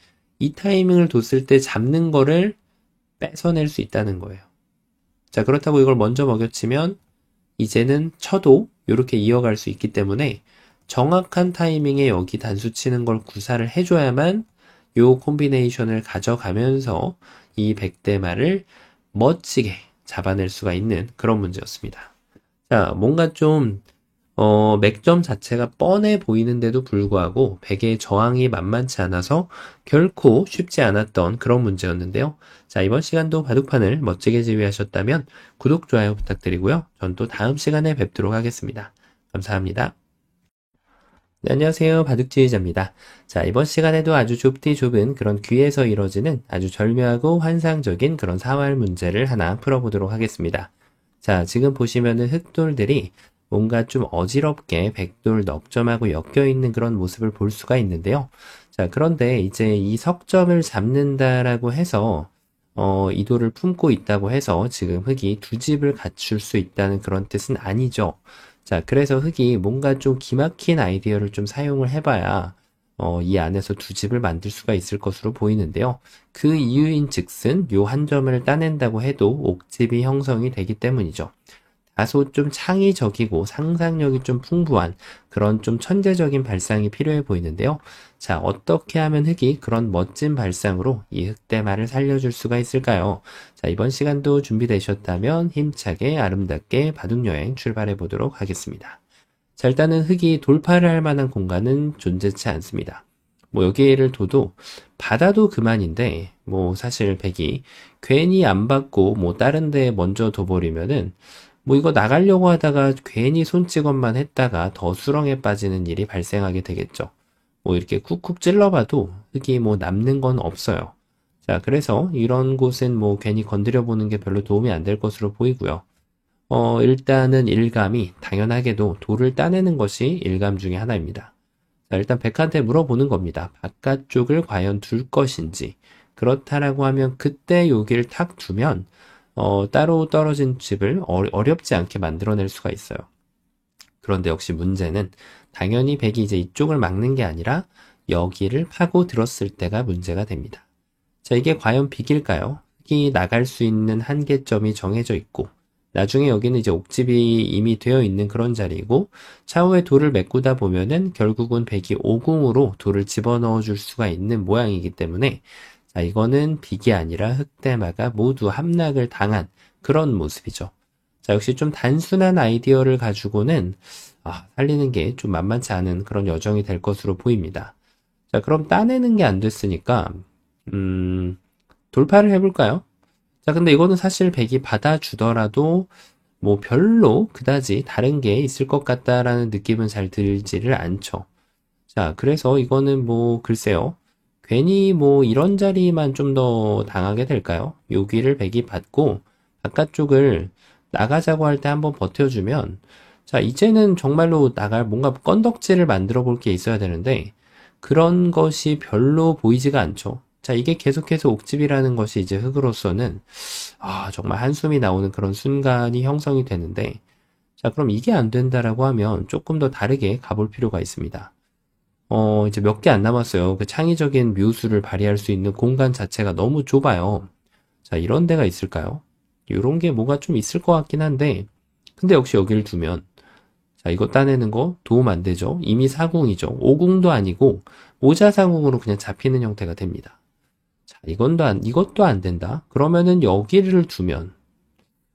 이 타이밍을 뒀을 때 잡는 거를 뺏어낼 수 있다는 거예요. 자, 그렇다고 이걸 먼저 먹여치면 이제는 쳐도 이렇게 이어갈 수 있기 때문에 정확한 타이밍에 여기 단수 치는 걸 구사를 해줘야만 요 콤비네이션을 가져가면서 이 백대마를 멋지게 잡아낼 수가 있는 그런 문제였습니다. 자, 뭔가 좀 맥점 자체가 뻔해 보이는데도 불구하고 백의 저항이 만만치 않아서 결코 쉽지 않았던 그런 문제였는데요. 자, 이번 시간도 바둑판을 멋지게 지휘하셨다면 구독, 좋아요 부탁드리고요. 전 또 다음 시간에 뵙도록 하겠습니다. 감사합니다. 네, 안녕하세요. 바둑지휘자입니다. 자, 이번 시간에도 아주 좁디 좁은 그런 귀에서 이뤄지는 아주 절묘하고 환상적인 그런 사활 문제를 하나 풀어보도록 하겠습니다. 자, 지금 보시면은 흑돌들이 뭔가 좀 어지럽게 백돌 넉점하고 엮여 있는 그런 모습을 볼 수가 있는데요. 자, 그런데 이제 이 석점을 잡는다라고 해서 이 돌을 품고 있다고 해서 지금 흑이 두 집을 갖출 수 있다는 그런 뜻은 아니죠. 자, 그래서 흑이 뭔가 좀 기막힌 아이디어를 좀 사용을 해봐야 이 안에서 두 집을 만들 수가 있을 것으로 보이는데요. 그 이유인 즉슨 요 한 점을 따낸다고 해도 옥집이 형성이 되기 때문이죠. 다소 좀 창의적이고 상상력이 좀 풍부한 그런 좀 천재적인 발상이 필요해 보이는데요. 자, 어떻게 하면 흑이 그런 멋진 발상으로 이 흑대마를 살려줄 수가 있을까요? 자, 이번 시간도 준비되셨다면 힘차게 아름답게 바둑여행 출발해 보도록 하겠습니다. 자, 일단은 흑이 돌파를 할 만한 공간은 존재치 않습니다. 뭐 여기를 둬도 받아도 그만인데 뭐 사실 백이 괜히 안 받고 뭐 다른 데 먼저 둬버리면은 뭐 이거 나가려고 하다가 괜히 손찌검만 했다가 더 수렁에 빠지는 일이 발생하게 되겠죠. 뭐 이렇게 쿡쿡 찔러봐도 흙이 뭐 남는 건 없어요. 자, 그래서 이런 곳은 뭐 괜히 건드려 보는 게 별로 도움이 안 될 것으로 보이고요. 일단은 일감이 당연하게도 돌을 따내는 것이 일감 중에 하나입니다. 자, 일단 백한테 물어보는 겁니다. 바깥쪽을 과연 둘 것인지. 그렇다라고 하면 그때 여기를 탁 두면 따로 떨어진 집을 어렵지 않게 만들어낼 수가 있어요. 그런데 역시 문제는 당연히 백이 이제 이쪽을 막는 게 아니라 여기를 파고 들었을 때가 문제가 됩니다. 자, 이게 과연 빅일까요? 흑이 나갈 수 있는 한계점이 정해져 있고 나중에 여기는 이제 옥집이 이미 되어 있는 그런 자리이고 차후에 돌을 메꾸다 보면은 결국은 백이 오궁으로 돌을 집어넣어 줄 수가 있는 모양이기 때문에 자, 이거는 빅이 아니라 흑대마가 모두 함락을 당한 그런 모습이죠. 자, 역시 좀 단순한 아이디어를 가지고는 살리는 게 좀 만만치 않은 그런 여정이 될 것으로 보입니다. 자, 그럼 따내는 게 안 됐으니까 돌파를 해볼까요? 자, 근데 이거는 사실 백이 받아주더라도 뭐 별로 그다지 다른 게 있을 것 같다라는 느낌은 잘 들지를 않죠. 자, 그래서 이거는 뭐 글쎄요. 괜히 뭐 이런 자리만 좀 더 당하게 될까요? 여기를 백이 받고 바깥쪽을 나가자고 할 때 한번 버텨주면 자, 이제는 정말로 나갈 뭔가 건덕지를 만들어 볼 게 있어야 되는데 그런 것이 별로 보이지가 않죠. 자, 이게 계속해서 옥집이라는 것이 이제 흑으로서는 정말 한숨이 나오는 그런 순간이 형성이 되는데 자, 그럼 이게 안 된다라고 하면 조금 더 다르게 가볼 필요가 있습니다. 이제 몇 개 안 남았어요. 그 창의적인 묘수를 발휘할 수 있는 공간 자체가 너무 좁아요. 자, 이런 데가 있을까요? 이런 게 뭐가 좀 있을 것 같긴 한데, 근데 역시 여기를 두면, 자, 이거 따내는 거 도움 안 되죠? 이미 사궁이죠. 오궁도 아니고, 오자사궁으로 그냥 잡히는 형태가 됩니다. 자, 이것도 안 된다? 그러면은 여기를 두면,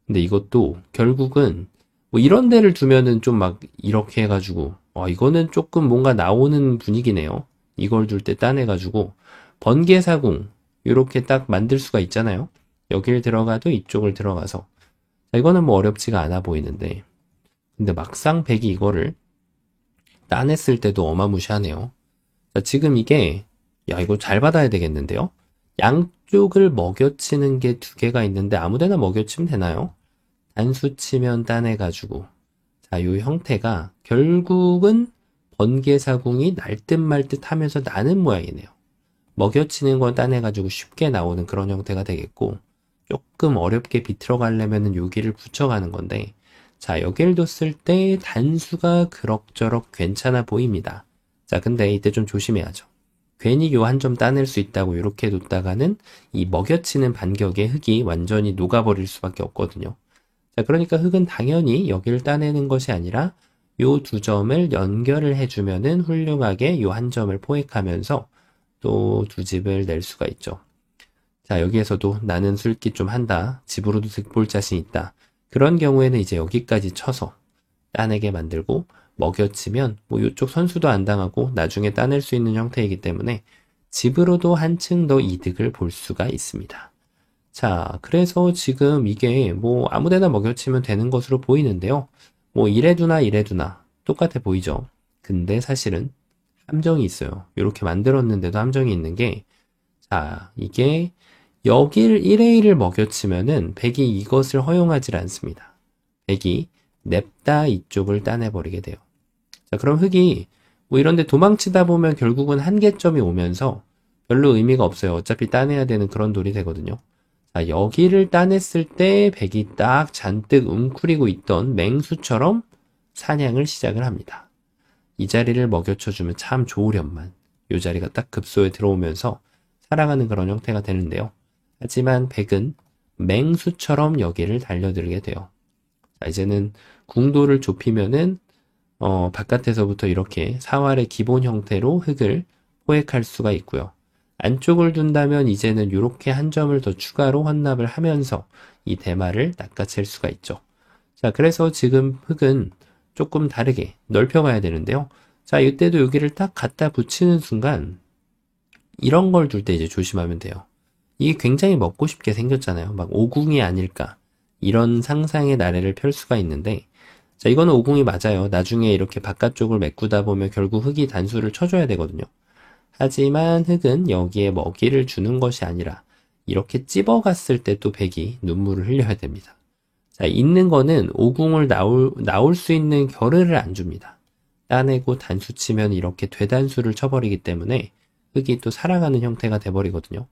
근데 이것도 결국은, 뭐 이런 데를 두면은 좀 막 이렇게 해가지고, 이거는 조금 뭔가 나오는 분위기네요. 이걸 둘 때 따내가지고 번개사궁 이렇게 딱 만들 수가 있잖아요. 여길 들어가도 이쪽을 들어가서 자, 이거는 뭐 어렵지가 않아 보이는데 근데 막상 백이 이거를 따냈을 때도 어마무시하네요. 자, 지금 이게 이거 잘 받아야 되겠는데요. 양쪽을 먹여치는 게 두 개가 있는데 아무데나 먹여치면 되나요? 단수 치면 따내가지고 자, 요 형태가 결국은 번개사궁이 날 듯 말 듯 하면서 나는 모양이네요. 먹여치는 건 따내가지고 쉽게 나오는 그런 형태가 되겠고 조금 어렵게 비틀어 가려면은 여기를 붙여가는 건데 자, 여기를 뒀을 때 단수가 그럭저럭 괜찮아 보입니다. 자, 근데 이때 좀 조심해야죠. 괜히 요 한 점 따낼 수 있다고 이렇게 뒀다가는 이 먹여치는 반격에 흙이 완전히 녹아버릴 수밖에 없거든요. 자, 그러니까 흑은 당연히 여기를 따내는 것이 아니라 요 두 점을 연결을 해주면은 훌륭하게 요 한 점을 포획하면서 또 두 집을 낼 수가 있죠. 자, 여기에서도 나는 술기 좀 한다. 집으로도 득볼 자신 있다. 그런 경우에는 이제 여기까지 쳐서 따내게 만들고 먹여치면 뭐 이쪽 선수도 안 당하고 나중에 따낼 수 있는 형태이기 때문에 집으로도 한층 더 이득을 볼 수가 있습니다. 자, 그래서 지금 이게 뭐 아무데나 먹여치면 되는 것으로 보이는데요. 뭐 이래두나 이래두나 똑같아 보이죠? 근데 사실은 함정이 있어요. 이렇게 만들었는데도 함정이 있는 게, 자, 이게 여길 1의 1을 먹여치면은 백이 이것을 허용하지 않습니다. 백이 냅다 이쪽을 따내버리게 돼요. 자, 그럼 흑이 뭐 이런데 도망치다 보면 결국은 한계점이 오면서 별로 의미가 없어요. 어차피 따내야 되는 그런 돌이 되거든요. 자, 여기를 따냈을 때 백이 딱 잔뜩 웅크리고 있던 맹수처럼 사냥을 시작을 합니다. 이 자리를 먹여쳐주면 참 좋으련만 이 자리가 딱 급소에 들어오면서 살아가는 그런 형태가 되는데요. 하지만 백은 맹수처럼 여기를 달려들게 돼요. 자, 이제는 궁도를 좁히면은 바깥에서부터 이렇게 사활의 기본 형태로 흑을 포획할 수가 있고요. 안쪽을 둔다면 이제는 이렇게 한 점을 더 추가로 헌납을 하면서 이 대마를 낚아챌 수가 있죠. 자, 그래서 지금 흑은 조금 다르게 넓혀가야 되는데요. 자, 이때도 여기를 딱 갖다 붙이는 순간 이런 걸 둘 때 이제 조심하면 돼요. 이게 굉장히 먹고 싶게 생겼잖아요. 막 오궁이 아닐까 이런 상상의 나래를 펼 수가 있는데, 자, 이거는 오궁이 맞아요. 나중에 이렇게 바깥쪽을 메꾸다 보면 결국 흑이 단수를 쳐줘야 되거든요. 하지만 흑은 여기에 먹이를 주는 것이 아니라 이렇게 찝어갔을 때 또 백이 눈물을 흘려야 됩니다. 자, 있는 거는 오궁을 나올 수 있는 겨를을 안 줍니다. 따내고 단수 치면 이렇게 되단수를 쳐버리기 때문에 흑이 또 살아가는 형태가 돼버리거든요.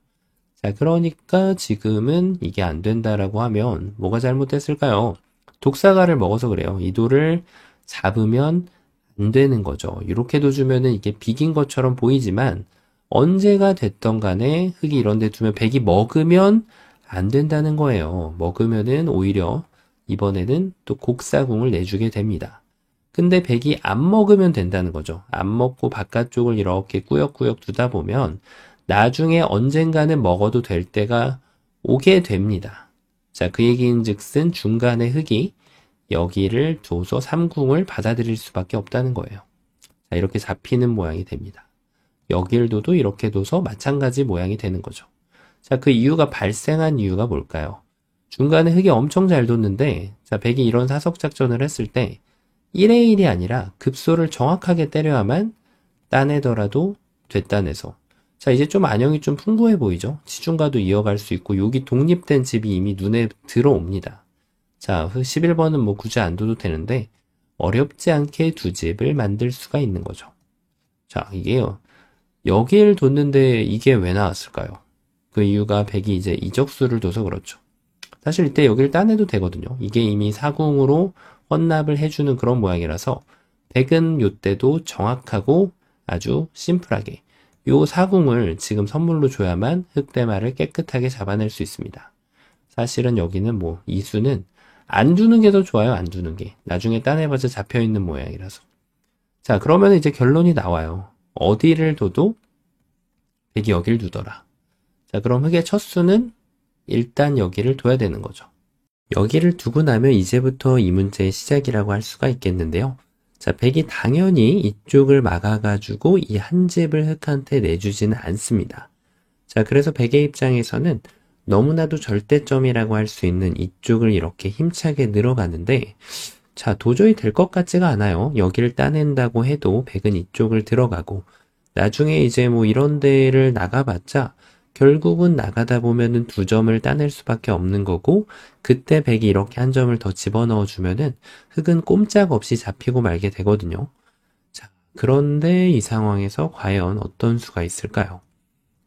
자, 그러니까 지금은 이게 안 된다라고 하면 뭐가 잘못됐을까요? 독사가를 먹어서 그래요. 이 돌을 잡으면 안 되는 거죠. 이렇게도 주면은 이게 비긴 것처럼 보이지만 언제가 됐던 간에 흑이 이런 데 두면 백이 먹으면 안 된다는 거예요. 먹으면은 오히려 이번에는 또 곡사궁을 내주게 됩니다. 근데 백이 안 먹으면 된다는 거죠. 안 먹고 바깥쪽을 이렇게 꾸역꾸역 두다 보면 나중에 언젠가는 먹어도 될 때가 오게 됩니다. 자, 그 얘기인 즉슨 중간에 흑이 여기를 둬서 삼궁을 받아들일 수밖에 없다는 거예요. 자, 이렇게 잡히는 모양이 됩니다. 여기를 둬도 이렇게 둬서 마찬가지 모양이 되는 거죠. 자, 그 이유가 발생한 이유가 뭘까요? 중간에 흑이 엄청 잘 뒀는데, 자, 백이 이런 사석 작전을 했을 때 1의 1이 아니라 급소를 정확하게 때려야만 따내더라도 됐다내서. 자, 이제 좀 안형이 좀 풍부해 보이죠? 지중가도 이어갈 수 있고 여기 독립된 집이 이미 눈에 들어옵니다. 자, 11번은 뭐 굳이 안 둬도 되는데 어렵지 않게 두 집을 만들 수가 있는 거죠. 자, 이게요. 여기를 뒀는데 이게 왜 나왔을까요? 그 이유가 백이 이제 이적수를 둬서 그렇죠. 사실 이때 여기를 따내도 되거든요. 이게 이미 사궁으로 헌납을 해주는 그런 모양이라서 백은 요때도 정확하고 아주 심플하게 요 사궁을 지금 선물로 줘야만 흑대마를 깨끗하게 잡아낼 수 있습니다. 사실은 여기는 뭐 이수는 안 두는 게 더 좋아요. 안 두는 게. 나중에 따내봐서 잡혀있는 모양이라서. 자, 그러면 이제 결론이 나와요. 어디를 둬도 백이 여길 두더라. 자, 그럼 흑의 첫 수는 일단 여기를 둬야 되는 거죠. 여기를 두고 나면 이제부터 이 문제의 시작이라고 할 수가 있겠는데요. 자, 백이 당연히 이쪽을 막아가지고 이 한 집을 흑한테 내주지는 않습니다. 자, 그래서 백의 입장에서는 너무나도 절대점이라고 할 수 있는 이쪽을 이렇게 힘차게 늘어가는데, 자, 도저히 될 것 같지가 않아요. 여기를 따낸다고 해도 백은 이쪽을 들어가고, 나중에 이제 뭐 이런 데를 나가봤자 결국은 나가다 보면은 두 점을 따낼 수밖에 없는 거고, 그때 백이 이렇게 한 점을 더 집어넣어 주면은 흑은 꼼짝없이 잡히고 말게 되거든요. 자, 그런데 이 상황에서 과연 어떤 수가 있을까요?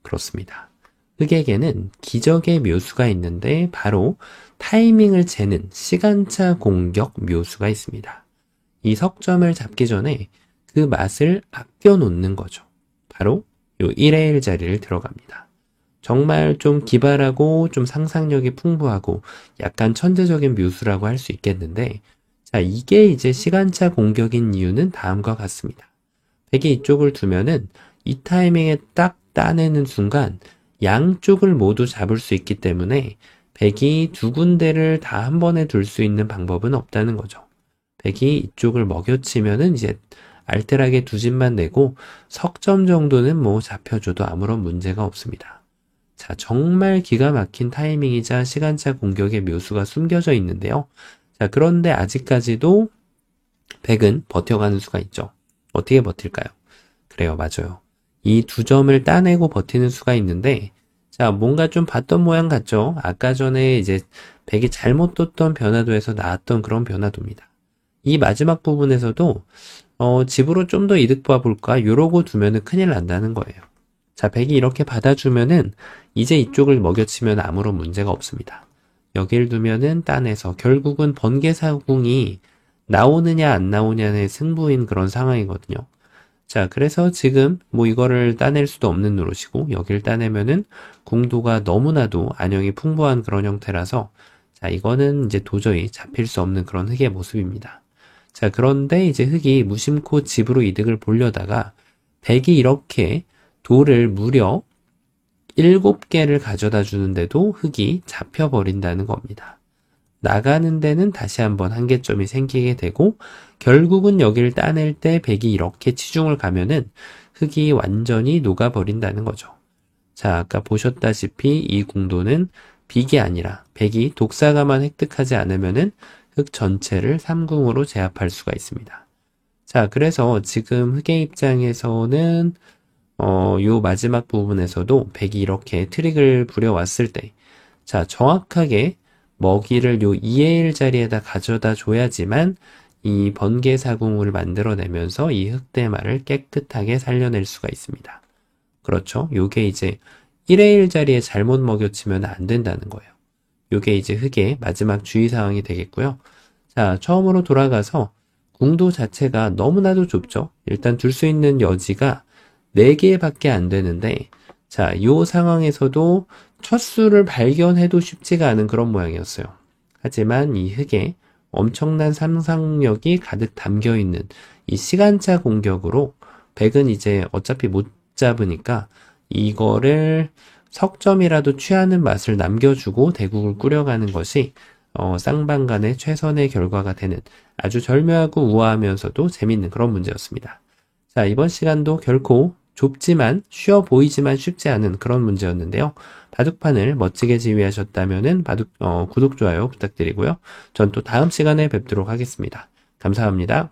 그렇습니다. 흑에게는 기적의 묘수가 있는데 바로 타이밍을 재는 시간차 공격 묘수가 있습니다. 이 석점을 잡기 전에 그 맛을 아껴 놓는 거죠. 바로 요 1의 1 자리를 들어갑니다. 정말 좀 기발하고 좀 상상력이 풍부하고 약간 천재적인 묘수라고 할 수 있겠는데, 자, 이게 이제 시간차 공격인 이유는 다음과 같습니다. 백이 이쪽을 두면은 이 타이밍에 딱 따내는 순간 양쪽을 모두 잡을 수 있기 때문에 백이 두 군데를 다 한 번에 둘 수 있는 방법은 없다는 거죠. 백이 이쪽을 먹여치면은 이제 알뜰하게 두 집만 내고 석점 정도는 뭐 잡혀줘도 아무런 문제가 없습니다. 자, 정말 기가 막힌 타이밍이자 시간차 공격의 묘수가 숨겨져 있는데요. 자, 그런데 아직까지도 백은 버텨가는 수가 있죠. 어떻게 버틸까요? 그래요, 맞아요. 이 두 점을 따내고 버티는 수가 있는데, 자, 뭔가 좀 봤던 모양 같죠? 아까 전에 이제 백이 잘못 뒀던 변화도에서 나왔던 그런 변화도입니다. 이 마지막 부분에서도 집으로 좀 더 이득 봐볼까? 요러고 두면은 큰일 난다는 거예요. 자, 백이 이렇게 받아주면은 이제 이쪽을 먹여치면 아무런 문제가 없습니다. 여길 두면은 따내서 결국은 번개사궁이 나오느냐 안 나오냐의 승부인 그런 상황이거든요. 자, 그래서 지금 뭐 이거를 따낼 수도 없는 노릇이고 여길 따내면은 궁도가 너무나도 안형이 풍부한 그런 형태라서 자, 이거는 이제 도저히 잡힐 수 없는 그런 흑의 모습입니다. 자, 그런데 이제 흑이 무심코 집으로 이득을 보려다가 백이 이렇게 돌을 무려 7개를 가져다 주는데도 흑이 잡혀버린다는 겁니다. 나가는 데는 다시 한번 한계점이 생기게 되고 결국은 여기를 따낼 때 백이 이렇게 치중을 가면은 흑이 완전히 녹아버린다는 거죠. 자, 아까 보셨다시피 이 궁도는 빅이 아니라 백이 독사가만 획득하지 않으면은 흑 전체를 3궁으로 제압할 수가 있습니다. 자, 그래서 지금 흑의 입장에서는 요 마지막 부분에서도 백이 이렇게 트릭을 부려왔을 때, 자, 정확하게 먹이를 요 2의 1 자리에다 가져다 줘야지만 이 번개사궁을 만들어내면서 이 흑대마를 깨끗하게 살려낼 수가 있습니다. 그렇죠? 요게 이제 1의 1 자리에 잘못 먹여치면 안 된다는 거예요. 요게 이제 흑의 마지막 주의사항이 되겠고요. 자, 처음으로 돌아가서 궁도 자체가 너무나도 좁죠? 일단 둘 수 있는 여지가 4개밖에 안 되는데, 자, 요 상황에서도 첫 수를 발견해도 쉽지가 않은 그런 모양이었어요. 하지만 이 흑에 엄청난 상상력이 가득 담겨있는 이 시간차 공격으로 백은 이제 어차피 못 잡으니까 이거를 석점이라도 취하는 맛을 남겨주고 대국을 꾸려가는 것이 쌍방간의 최선의 결과가 되는 아주 절묘하고 우아하면서도 재밌는 그런 문제였습니다. 자, 이번 시간도 결코 좁지만 쉬워 보이지만 쉽지 않은 그런 문제였는데요. 바둑판을 멋지게 지휘하셨다면은 구독, 좋아요 부탁드리고요. 전 또 다음 시간에 뵙도록 하겠습니다. 감사합니다.